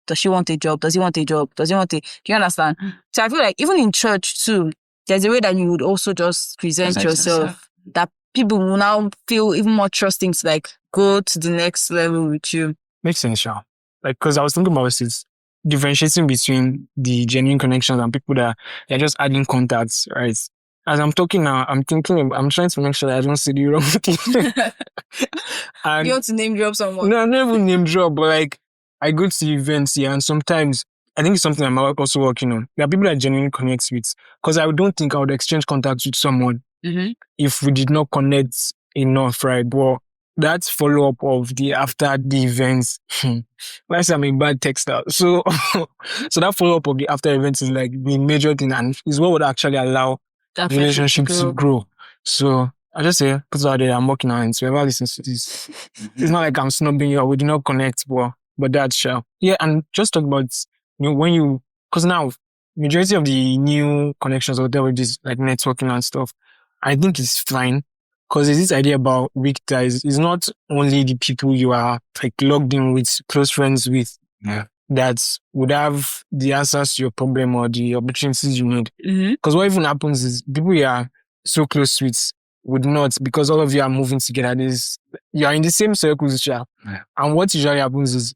does she want a job? Does he want a job? Does he want a? Do you understand? So I feel like even in church too, there's a way that you would also just present yourself that people will now feel even more trusting to like go to the next level with you. Makes sense, yeah. Like, because I was thinking about this, differentiating between the genuine connections and people that are just adding contacts, right? As I'm talking now, I'm trying to make sure that I don't say the wrong thing. You want to name drop someone? No, I never name drop, but like, I go to events here, and sometimes I think it's something I'm also working on. There are people that genuinely connect with, because I don't think I would exchange contacts with someone if we did not connect enough, right? But that follow-up of the after the events, let's say I'm a bad texter. So that follow-up of the after events is like the major thing, and is what would actually allow that relationships to grow. So I just say, put it out there, I'm working on it. So whoever listens to this, it's not like I'm snubbing you or we do not connect, but that's sure. Yeah, and just talk about, because now, majority of the new connections or whatever, just like networking and stuff, I think it's fine. Because there's this idea about weak ties. It's not only the people you are like logged in with, close friends with, that would have the answers to your problem or the opportunities you need. Because what even happens is people you are so close with would not, because all of you are moving together. You are in the same circles, and what usually happens is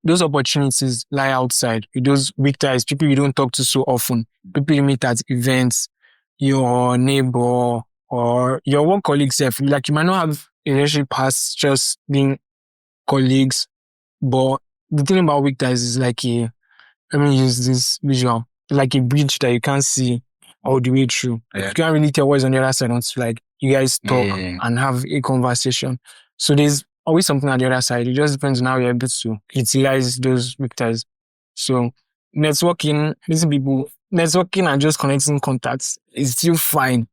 those opportunities lie outside with those weak ties, people you don't talk to so often, people you meet at events, your neighbor, or your work colleagues. Like you might not have a relationship past just being colleagues, but the thing about weak ties is like let me use this visual, like a bridge that you can't see all the way through. You can't really tell what's on the other side until like you guys talk and have a conversation. So there's always something on the other side. It just depends on how you're able to utilize those weak ties. So networking and just connecting contacts is still fine.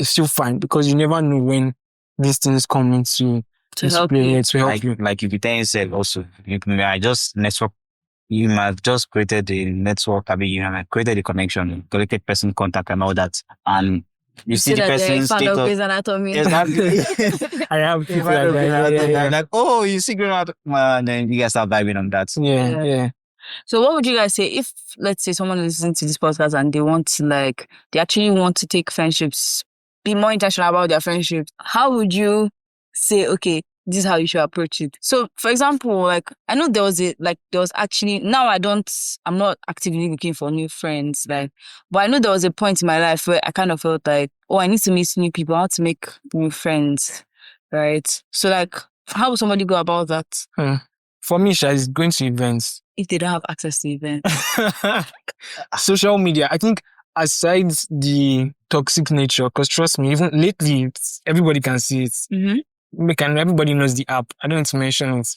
It's still fine, because you never know when these things come into help play, you. to help you. Like Ibitein said also, I just network. You might have just created the network. I mean, you have created the connection, collected person contact and all that. And you see the person's status. Exactly. I have people like that. Like, oh, you see Grey's Anatomy. And then you guys start vibing on that. Yeah. So what would you guys say if, let's say, someone listens to this podcast and they actually want to take friendships, be more intentional about their friendships? How would you say, okay, this is how you should approach it? So, for example, like, I know I'm not actively looking for new friends, like, but I know there was a point in my life where I kind of felt like, oh, I need to meet new people, I want to make new friends, right? So, like, How would somebody go about that For me, Sha, is going to events. if they don't have access to events? Social media, I think, aside the toxic nature, because trust me, even lately, everybody can see it. Mm-hmm. Everybody knows the app. I don't need to mention it.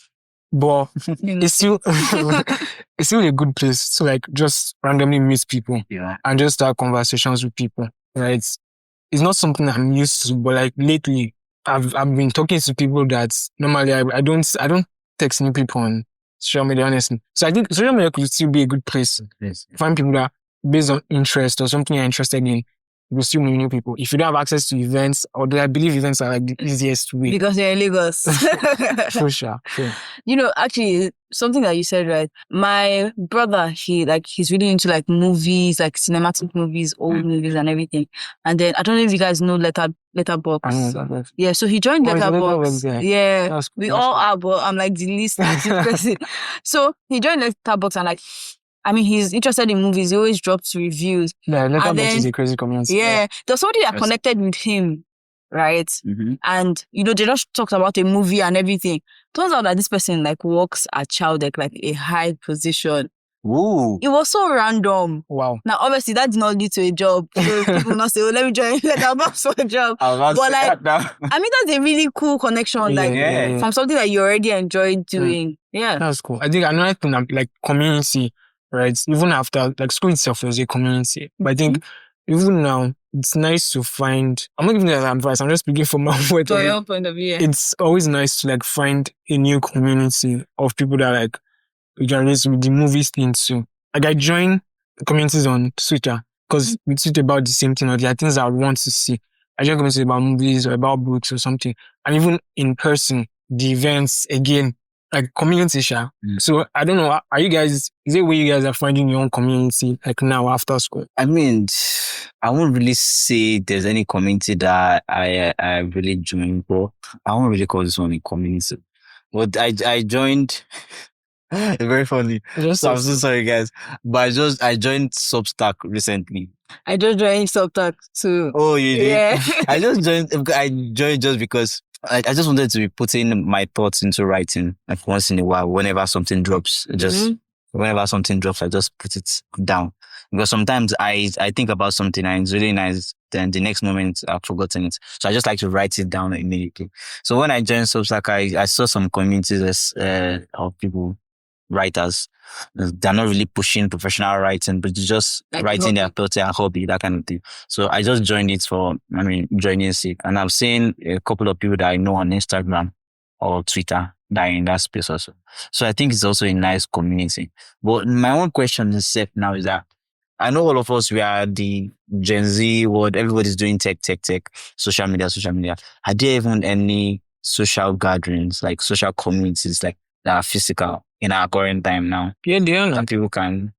But it's still it's still a good place to like just randomly meet people and just start conversations with people. Right? It's not something I'm used to, but like lately I've been talking to people that normally I don't text new people on social media, honestly. So I think social media could still be a good place to find people that based on interest or something you're interested in. You will still meet new people. If you don't have access to events, although I believe events are like the easiest way. Because you're in Lagos. For sure. You know, actually, something that you said, right? My brother, he's really into like movies, like cinematic movies, old movies and everything. And then, I don't know if you guys know Letterboxd. Yeah, so he joined Letterboxd. Yeah, we all are, but I'm like the least active person. So he joined Letterboxd and like, I mean, he's interested in movies. He always drops reviews. Yeah, Letterboxd is a crazy community. Yeah, there's somebody that connected with him, right? Mm-hmm. And, you know, they just talked about a movie and everything. Turns out that this person, like, works at Chowdeck, like, a high position. Ooh. It was so random. Wow. Now, obviously, that did not lead to a job. So people not say, oh, let me join Letterboxd for a job. But, like, I mean, that's a really cool connection, like, from something that you already enjoyed doing. Yeah. That's cool. I think another thing, like, community, right? Even after, like, school itself was a community. But I think even now, it's nice to find, I'm not giving you that advice, I'm just speaking from my point from your point of view. It's always nice to, like, find a new community of people that, like, we can relate with the movies thing too. Like, I join communities on Twitter because we tweet about the same thing or there are things I would want to see. I join communities about movies or about books or something. And even in person, the events, again, like community share. So I don't know, are you guys, is it where you guys are finding your own community like now after school? I mean, I won't really say there's any community that I really joined, bro. I won't really call this one a community. But I joined very funny. So I'm so sorry guys. But I joined Substack recently. I just joined Substack too. Oh, you did? Yeah. I joined just because I just wanted to be putting my thoughts into writing, like once in a while, whenever something drops, whenever something drops, I just put it down. Because sometimes I think about something and it's really nice, then the next moment I've forgotten it. So I just like to write it down immediately. So when I joined Substack, I saw some communities of people, writers. They're not really pushing professional writing, but just like writing their thoughts and hobby, that kind of thing. So I just joined it for, joining sake. And I've seen a couple of people that I know on Instagram or Twitter that are in that space also. So I think it's also a nice community. But my own question is now is that I know all of us, we are the Gen Z world. Everybody's doing tech, social media. Are there even any social gatherings, like social communities, like that are physical in our current time now? Yeah, they are. That people can,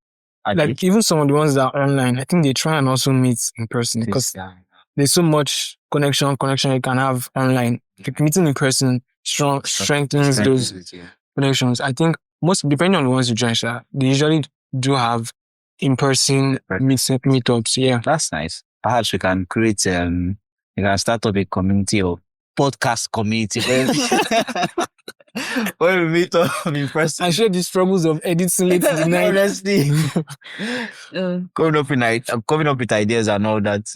like even some of the ones that are online, I think they try and also meet in person because there's so much connection you can have online. Like meeting in person strengthens those connections. I think most, depending on the ones you join, they usually do have in-person meetups. Yeah, that's nice. Perhaps we can create, you can start up a community or podcast community when we meet up in person. I share the struggles of editing late in the night. Honestly, coming up with ideas and all that.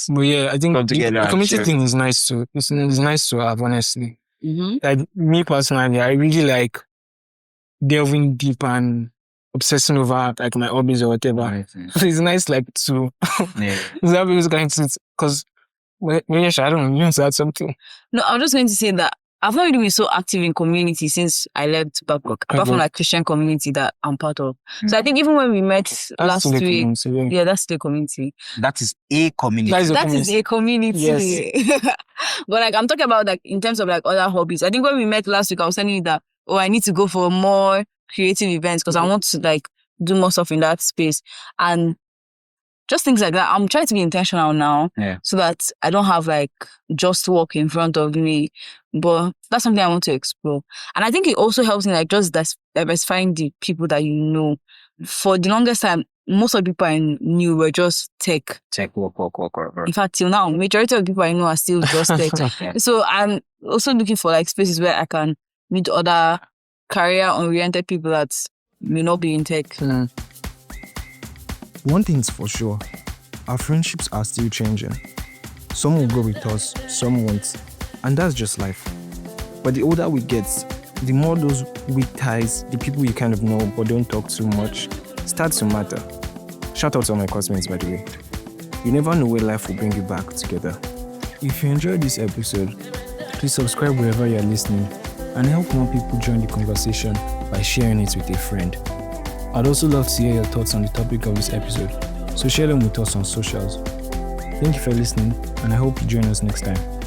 But yeah, I think the community thing is nice too. It's nice to have, honestly. Like me personally, I really like delving deep and obsessing over like my hobbies or whatever. Right. It's nice like to have people going to it because I don't know, you want to add something? No, I'm just going to say that I've not really been so active in community since I left Babcock, apart from like Christian community that I'm part of. So I think even when we met last week, that's the community. That is a community. That is a community. Yes. But like I'm talking about like in terms of like other hobbies. I think when we met last week, I was telling you that I need to go for more creative events because I want to like do more stuff in that space and just things like that. I'm trying to be intentional now so that I don't have like just work in front of me. But that's something I want to explore. And I think it also helps in like just diversifying the people that you know. For the longest time, most of the people I knew were just tech. Work. In fact, till now, majority of the people I know are still just tech. So I'm also looking for like spaces where I can meet other career-oriented people that may not be in tech. One thing's for sure, our friendships are still changing. Some will go with us, some won't. And that's just life. But the older we get, the more those weak ties, the people you kind of know but don't talk too much, start to matter. Shout out to all my classmates, by the way. You never know where life will bring you back together. If you enjoyed this episode, please subscribe wherever you're listening and help more people join the conversation by sharing it with a friend. I'd also love to hear your thoughts on the topic of this episode, so share them with us on socials. Thank you for listening, and I hope you join us next time.